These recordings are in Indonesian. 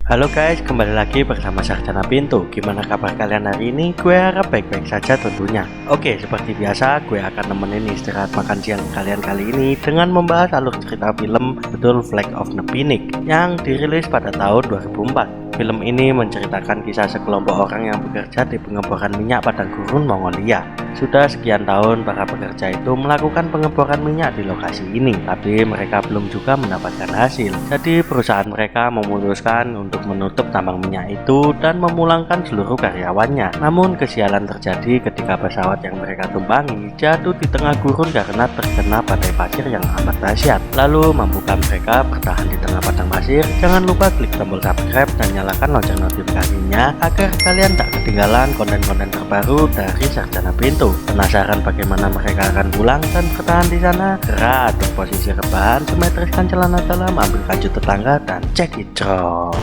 Halo guys, kembali lagi bersama Sarjana Pintu. Gimana kabar kalian hari ini? Gue harap baik-baik saja tentunya. Oke, seperti biasa gue akan nemenin istirahat makan siang kalian kali ini dengan membahas alur cerita film Betul Flag of Nepinik yang dirilis pada tahun 2004. Film ini menceritakan kisah sekelompok orang yang bekerja di pengeboran minyak padang gurun Mongolia. Sudah sekian tahun para pekerja itu melakukan pengeboran minyak di lokasi ini, tapi mereka belum juga mendapatkan hasil. Jadi perusahaan mereka memutuskan untuk menutup tambang minyak itu dan memulangkan seluruh karyawannya. Namun kesialan terjadi ketika pesawat yang mereka tumpangi jatuh di tengah gurun karena terkena badai pasir yang amat dahsyat. Lalu mampukah mereka bertahan di tengah padang pasir? Jangan lupa klik tombol subscribe dan nyalakan lonceng notifikasinya agar kalian tak ketinggalan konten-konten terbaru dari Sarjana Pintu. Penasaran bagaimana mereka akan pulang dan bertahan di sana? Segera atur posisi rebahan, simetriskan celana dalam, ambil kaju tetangga dan check it out.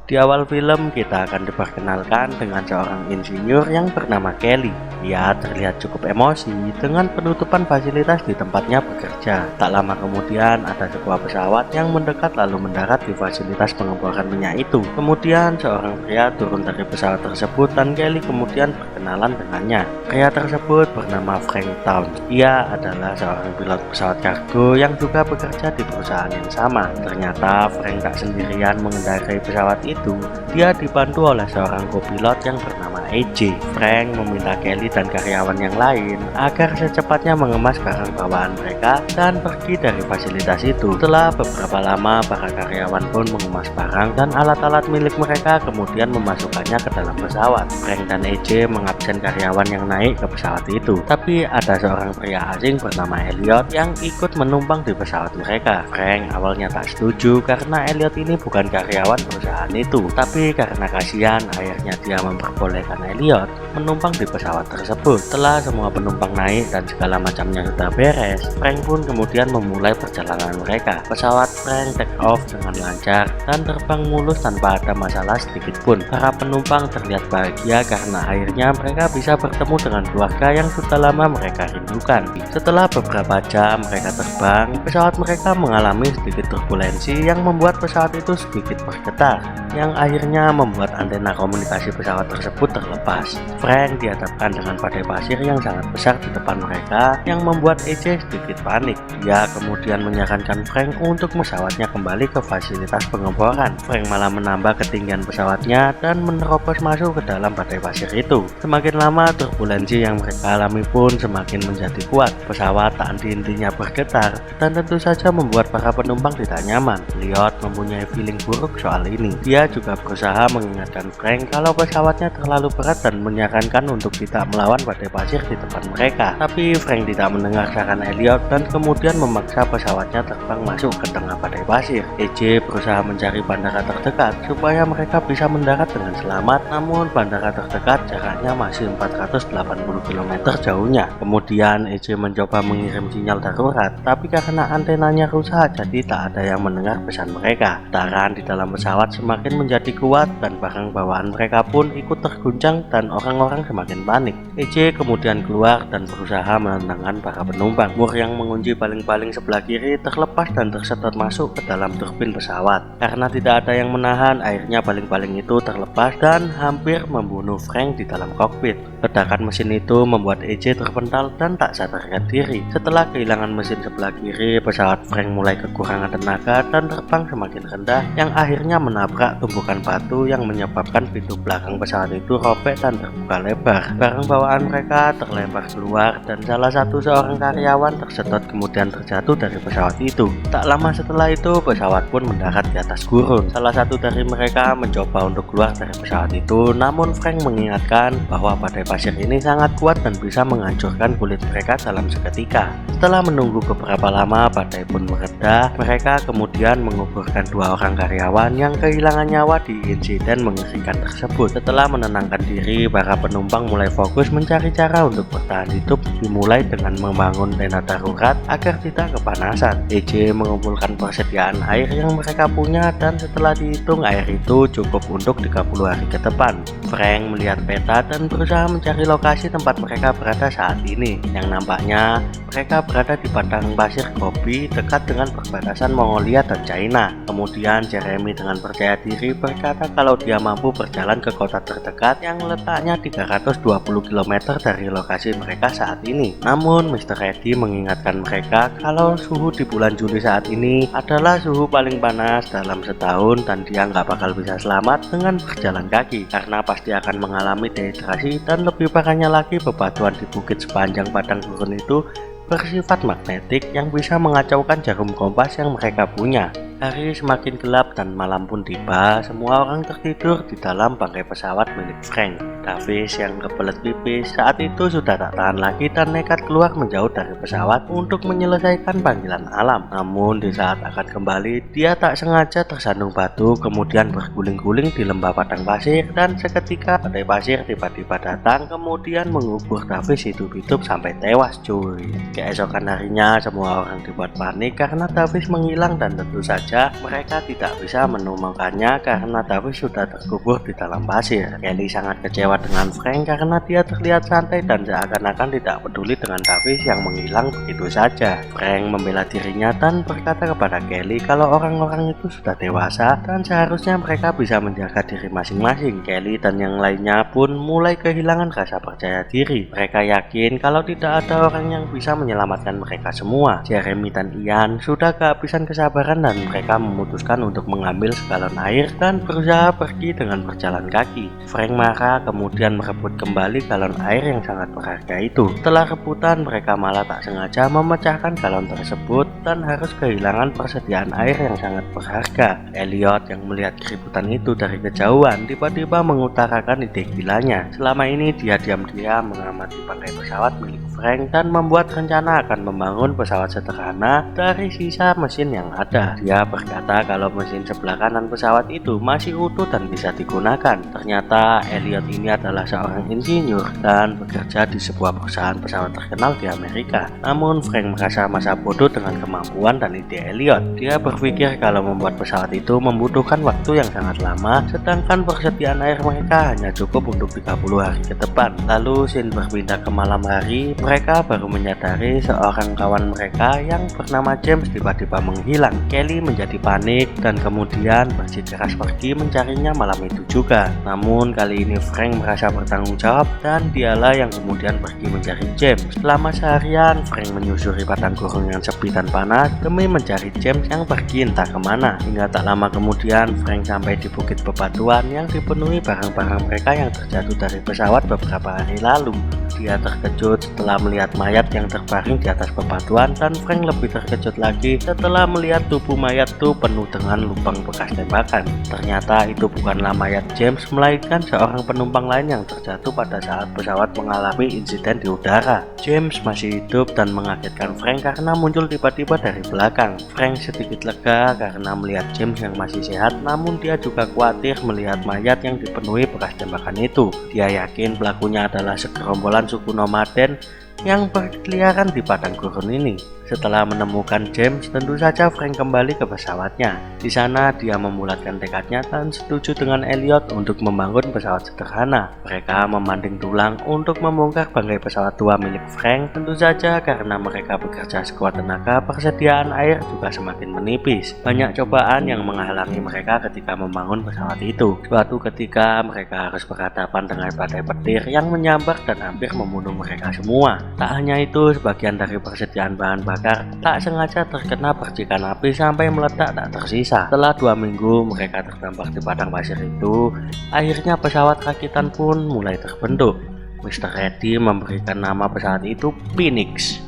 Di awal film kita akan diperkenalkan dengan seorang insinyur yang bernama Kelly. Ia terlihat cukup emosi dengan penutupan fasilitas di tempatnya bekerja. Tak lama kemudian ada sebuah pesawat yang mendekat lalu mendarat di fasilitas pengeboran minyak itu. Kemudian seorang pria turun dari pesawat tersebut dan Kelly kemudian berkenalan dengannya. Pria tersebut bernama Frank Town. Ia adalah seorang pilot pesawat kargo yang juga bekerja di perusahaan yang sama. Ternyata Frank tak sendirian mengendarai pesawat itu. Dia dibantu oleh seorang kopilot yang bernama AJ. Frank meminta Kelly dan karyawan yang lain agar secepatnya mengemas barang bawaan mereka dan pergi dari fasilitas itu. Setelah beberapa lama, para karyawan pun mengemas barang dan alat-alat milik mereka kemudian memasukkannya ke dalam pesawat. Frank dan AJ mengabsen karyawan yang naik ke pesawat itu. Tapi ada seorang pria asing bernama Elliot yang ikut menumpang di pesawat mereka. Frank awalnya tak setuju karena Elliot ini bukan karyawan perusahaan itu. Tapi karena kasihan, akhirnya dia memperbolehkan Elliot menumpang di pesawat tersebut. Setelah semua penumpang naik dan segala macamnya sudah beres, Frank pun kemudian memulai perjalanan mereka. Pesawat Frank take off dengan lancar dan terbang mulus tanpa ada masalah sedikit pun. Para penumpang terlihat bahagia karena akhirnya mereka bisa bertemu dengan keluarga yang sudah lama mereka rindukan. Setelah beberapa jam mereka terbang, pesawat mereka mengalami sedikit turbulensi yang membuat pesawat itu sedikit bergetar, yang akhirnya membuat antena komunikasi pesawat tersebut terlepas. Frank dihadapkan dengan badai pasir yang sangat besar di depan mereka yang membuat AJ sedikit panik. Dia kemudian menyarankan Frank untuk pesawatnya kembali ke fasilitas pengeboran. Frank malah menambah ketinggian pesawatnya dan menerobos masuk ke dalam badai pasir itu. Semakin lama turbulensi yang mereka alami pun semakin menjadi kuat. Pesawat tak henti-hentinya bergetar dan tentu saja membuat para penumpang tidak nyaman. Elliot mempunyai feeling buruk soal ini. Dia juga berusaha mengingatkan Frank kalau pesawatnya terlalu berat dan menyarankan untuk tidak melawan badai pasir di depan mereka. Tapi Frank tidak mendengar saran Elliot dan kemudian memaksa pesawatnya terbang masuk ke tengah badai pasir. AJ berusaha mencari bandara terdekat supaya mereka bisa mendarat dengan selamat, namun bandara terdekat jaraknya masih 480 km jauhnya. Kemudian AJ mencoba mengirim sinyal darurat, tapi karena antenanya rusak jadi tak ada yang mendengar pesan mereka. Getaran di dalam pesawat semakin menjadi kuat dan barang bawaan mereka pun ikut terguncang dan orang-orang semakin panik. AJ kemudian keluar dan berusaha menenangkan para penumpang. Mur yang mengunci paling-paling sebelah kiri terlepas dan tersedot masuk ke dalam turbin pesawat. Karena tidak ada yang menahan, akhirnya paling-paling itu terlepas dan hampir membunuh Frank di dalam kokpit. Ledakan mesin itu membuat AJ terpental dan tak sadarkan diri. Setelah kehilangan mesin sebelah kiri, pesawat Frank mulai kekurangan tenaga dan terbang semakin rendah yang akhirnya menabrak tumpukan batu yang menyebabkan pintu belakang pesawat itu robek dan terbuka lebar. Barang bawaan mereka terlempar keluar dan salah satu seorang karyawan tersedot kemudian terjatuh dari pesawat itu. Tak lama setelah itu pesawat pun mendarat di atas gurun. Salah satu dari mereka mencoba untuk keluar dari pesawat itu, namun Frank mengingatkan bahwa badai pasir ini sangat kuat dan bisa menghancurkan kulit mereka dalam seketika. Setelah menunggu beberapa lama badai pun mereda, mereka kemudian menguburkan dua orang karyawan yang kehilangan nyawa di insiden mengerikan tersebut. Setelah menenangkan diri, para penumpang mulai fokus mencari cara untuk bertahan hidup, dimulai dengan membangun tenda darurat agar tidak kepanasan. AJ mengumpulkan persediaan air yang mereka punya dan setelah dihitung air itu cukup untuk 30 hari ke depan. Frank melihat peta dan berusaha mencari lokasi tempat mereka berada saat ini, yang nampaknya mereka berada di padang pasir Gobi dekat dengan perbatasan Mongolia dan China. Kemudian Jeremy dengan percaya diri berkata kalau dia mampu berjalan ke kota terdekat yang letaknya 320 km dari lokasi mereka saat ini. Namun Mr. Reddy mengingatkan mereka kalau suhu di bulan Juli saat ini adalah suhu paling panas dalam setahun dan dia nggak bakal bisa selamat dengan berjalan kaki karena pasti akan mengalami dehidrasi, dan lebih parahnya lagi bebatuan di bukit sepanjang padang gurun itu bersifat magnetik yang bisa mengacaukan jarum kompas yang mereka punya. Hari semakin gelap dan malam pun tiba. Semua orang tertidur di dalam bangkai pesawat milik Frank. Davis yang kebelet pipis saat itu sudah tak tahan lagi dan nekat keluar menjauh dari pesawat untuk menyelesaikan panggilan alam. Namun di saat akan kembali, dia tak sengaja tersandung batu kemudian berguling-guling di lembah padang pasir, dan seketika badai pasir tiba-tiba datang kemudian mengubur Davis hidup-hidup sampai tewas cuy. Keesokan harinya semua orang dibuat panik karena Davis menghilang, dan tentu saja mereka tidak bisa menemukannya karena Davis sudah terkubur di dalam pasir. Kelly sangat kecewa dengan Frank karena dia terlihat santai dan seakan-akan tidak peduli dengan Davis yang menghilang begitu saja. Frank membela dirinya dan berkata kepada Kelly kalau orang-orang itu sudah dewasa dan seharusnya mereka bisa menjaga diri masing-masing. Kelly dan yang lainnya pun mulai kehilangan rasa percaya diri. Mereka yakin kalau tidak ada orang yang bisa menyelamatkan mereka semua. Jeremy dan Ian sudah kehabisan kesabaran dan mereka memutuskan untuk mengambil segalon air dan berusaha pergi dengan berjalan kaki. Frank marah kemudian merebut kembali galon air yang sangat berharga itu. Setelah rebutan, mereka malah tak sengaja memecahkan galon tersebut dan harus kehilangan persediaan air yang sangat berharga. Elliot yang melihat keributan itu dari kejauhan tiba-tiba mengutarakan ide gilanya. Selama ini dia diam-diam mengamati bangkai pesawat milik Frank dan membuat rencana akan membangun pesawat sederhana dari sisa mesin yang ada. Dia berkata kalau mesin sebelah kanan pesawat itu masih utuh dan bisa digunakan. Ternyata Elliot ini adalah seorang insinyur dan bekerja di sebuah perusahaan pesawat terkenal di Amerika. Namun Frank merasa masa bodoh dengan kemampuan dan ide Elliot. Dia berpikir kalau membuat pesawat itu membutuhkan waktu yang sangat lama, sedangkan persediaan air mereka hanya cukup untuk 30 hari ke depan. Lalu scene berpindah ke malam hari. Mereka baru menyadari seorang kawan mereka yang bernama James tiba-tiba menghilang. Kelly menjadi panik dan kemudian bersikeras pergi mencarinya malam itu juga. Namun kali ini Frank merasa bertanggung jawab dan dialah yang kemudian pergi mencari James. Selama seharian Frank menyusuri padang gurun yang sepi dan panas demi mencari James yang pergi entah kemana. Hingga tak lama kemudian Frank sampai di bukit bebatuan yang dipenuhi barang-barang mereka yang terjatuh dari pesawat beberapa hari lalu. Dia terkejut setelah melihat mayat yang terbaring di atas bebatuan, dan Frank lebih terkejut lagi setelah melihat tubuh mayat itu penuh dengan lubang bekas tembakan. Ternyata itu bukanlah mayat James, melainkan seorang penumpang lain yang terjatuh pada saat pesawat mengalami insiden di udara. James masih hidup dan mengagetkan Frank karena muncul tiba-tiba dari belakang. Frank sedikit lega karena melihat James yang masih sehat, namun dia juga khawatir melihat mayat yang dipenuhi bekas tembakan itu. Dia yakin pelakunya adalah segerombolan suku nomaden yang berkeliaran di padang gurun ini. Setelah menemukan James, tentu saja Frank kembali ke pesawatnya. Di sana dia memulatkan tekadnya dan setuju dengan Elliot untuk membangun pesawat sederhana. Mereka membanding tulang untuk membongkar bangkai pesawat tua milik Frank. Tentu saja karena mereka bekerja sekuat tenaga, persediaan air juga semakin menipis. Banyak cobaan yang menghalangi mereka ketika membangun pesawat itu. Suatu ketika mereka harus berhadapan dengan badai petir yang menyambar dan hampir membunuh mereka semua. Tak hanya itu, sebagian dari persediaan bahan bakar tak sengaja terkena percikan api sampai meledak tak tersisa. Setelah 2 minggu mereka terdampar di padang pasir itu, akhirnya pesawat rakitan pun mulai terbentuk. Mr. Reddy memberikan nama pesawat itu Phoenix,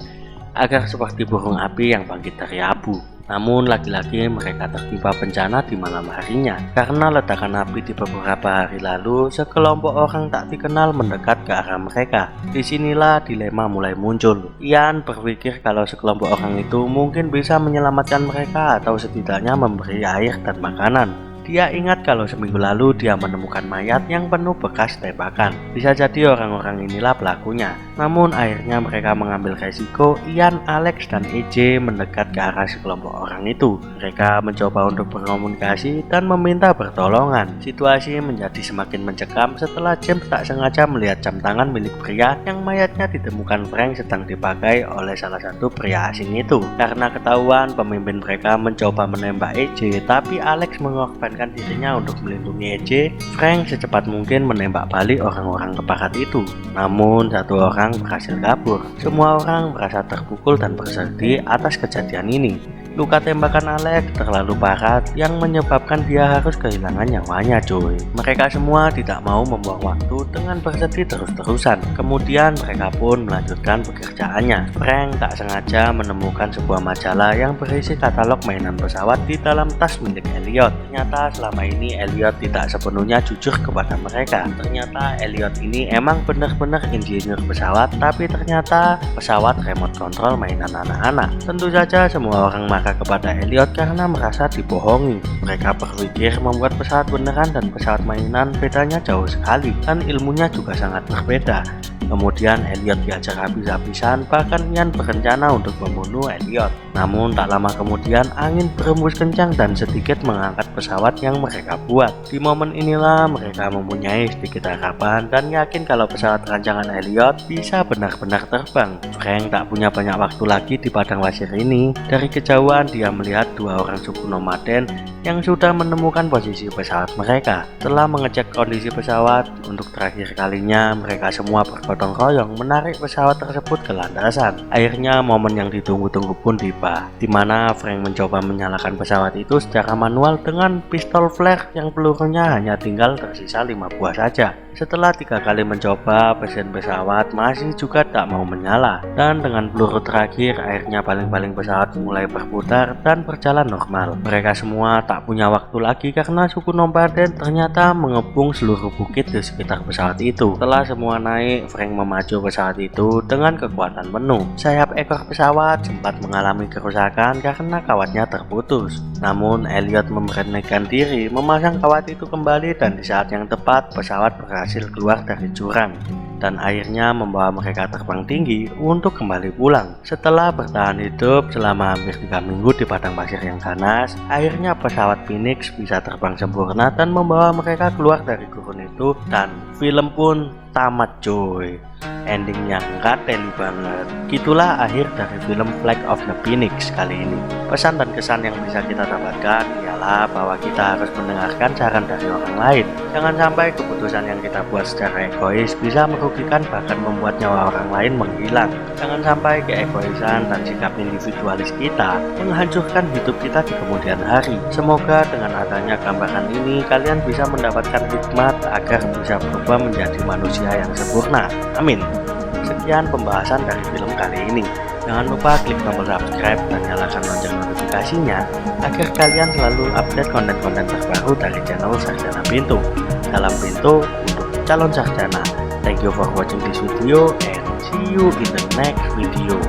agar seperti burung api yang bangkit dari abu. Namun lagi-lagi mereka tertimpa bencana di malam harinya. Karena ledakan api di beberapa hari lalu, sekelompok orang tak dikenal mendekat ke arah mereka. Disinilah dilema mulai muncul. Ian berpikir kalau sekelompok orang itu mungkin bisa menyelamatkan mereka atau setidaknya memberi air dan makanan. Dia ingat kalau seminggu lalu dia menemukan mayat yang penuh bekas tembakan. Bisa jadi orang-orang inilah pelakunya. Namun akhirnya mereka mengambil resiko. Ian, Alex, dan EJ mendekat ke arah sekelompok orang itu. Mereka mencoba untuk berkomunikasi dan meminta pertolongan. Situasi menjadi semakin mencekam setelah James tak sengaja melihat jam tangan milik pria yang mayatnya ditemukan Frank sedang dipakai oleh salah satu pria asing itu. Karena ketahuan, pemimpin mereka mencoba menembak EJ, tapi Alex mengorbankan dirinya untuk melindungi EJ. Frank secepat mungkin menembak balik orang-orang keparat itu. Namun satu orang berhasil kabur. Semua orang merasa terpukul dan bersedih atas kejadian ini. Luka tembakan Alex terlalu parah yang menyebabkan dia harus kehilangan nyawanya, cuy. Mereka semua tidak mau membuang waktu dengan bersedih terus-terusan. Kemudian mereka pun melanjutkan pekerjaannya. Frank tak sengaja menemukan sebuah majalah yang berisi katalog mainan pesawat di dalam tas milik Elliot. Ternyata selama ini Elliot tidak sepenuhnya jujur kepada mereka. Ternyata Elliot ini emang benar-benar insinyur pesawat, tapi ternyata pesawat remote control mainan anak-anak. Tentu saja semua orang kepada Elliot karena merasa dibohongi. Mereka berpikir membuat pesawat beneran dan pesawat mainan bedanya jauh sekali, dan ilmunya juga sangat berbeda. Kemudian Elliot diajar habis-habisan, bahkan Ian berencana untuk membunuh Elliot. Namun tak lama kemudian angin berembus kencang dan sedikit mengangkat pesawat yang mereka buat. Di momen inilah mereka mempunyai sedikit harapan dan yakin kalau pesawat rancangan Elliot bisa benar-benar terbang. Frank tak punya banyak waktu lagi di padang pasir ini. Dari kejauhan dia melihat dua orang suku nomaden yang sudah menemukan posisi pesawat mereka. Setelah mengecek kondisi pesawat untuk terakhir kalinya, mereka semua bergotong royong menarik pesawat tersebut ke landasan. Akhirnya momen yang ditunggu-tunggu pun tiba, di mana Frank mencoba menyalakan pesawat itu secara manual dengan pistol flare yang pelurunya hanya tinggal tersisa 5 buah saja. Setelah 3 kali mencoba, mesin pesawat masih juga tak mau menyala, dan dengan peluru terakhir akhirnya paling-paling pesawat mulai berputar dan berjalan normal. Mereka semua tak punya waktu lagi karena suku nomaden ternyata mengepung seluruh bukit di sekitar pesawat itu. Setelah semua naik, Frank memacu pesawat itu dengan kekuatan penuh. Sayap ekor pesawat sempat mengalami kerusakan karena kawatnya terputus. Namun Elliot memberanikan diri memasang kawat itu kembali, dan di saat yang tepat pesawat berhasil keluar dari jurang dan akhirnya membawa mereka terbang tinggi untuk kembali pulang. Setelah bertahan hidup selama hampir 3 minggu di padang pasir yang ganas, akhirnya pesawat Phoenix bisa terbang sempurna dan membawa mereka keluar dari gurun itu, dan film pun tamat, cuy. Endingnya nggak teli banget. Gitulah akhir dari film Flag of the Phoenix kali ini. Pesan dan kesan yang bisa kita dapatkan ialah bahwa kita harus mendengarkan saran dari orang lain. Jangan sampai keputusan yang kita buat secara egois bisa merugikan bahkan membuat nyawa orang lain menghilang. Jangan sampai keegoisan dan sikap individualis kita menghancurkan hidup kita di kemudian hari. Semoga dengan adanya gambaran ini kalian bisa mendapatkan hikmat agar bisa berubah menjadi manusia yang sempurna. Amin. Sekian pembahasan dari film kali ini. Jangan lupa klik tombol subscribe dan nyalakan lonceng notifikasinya agar kalian selalu update konten-konten terbaru dari channel Sarjana Pintu. Salam Pintu untuk calon sarjana. Thank you for watching this video and see you in the next video.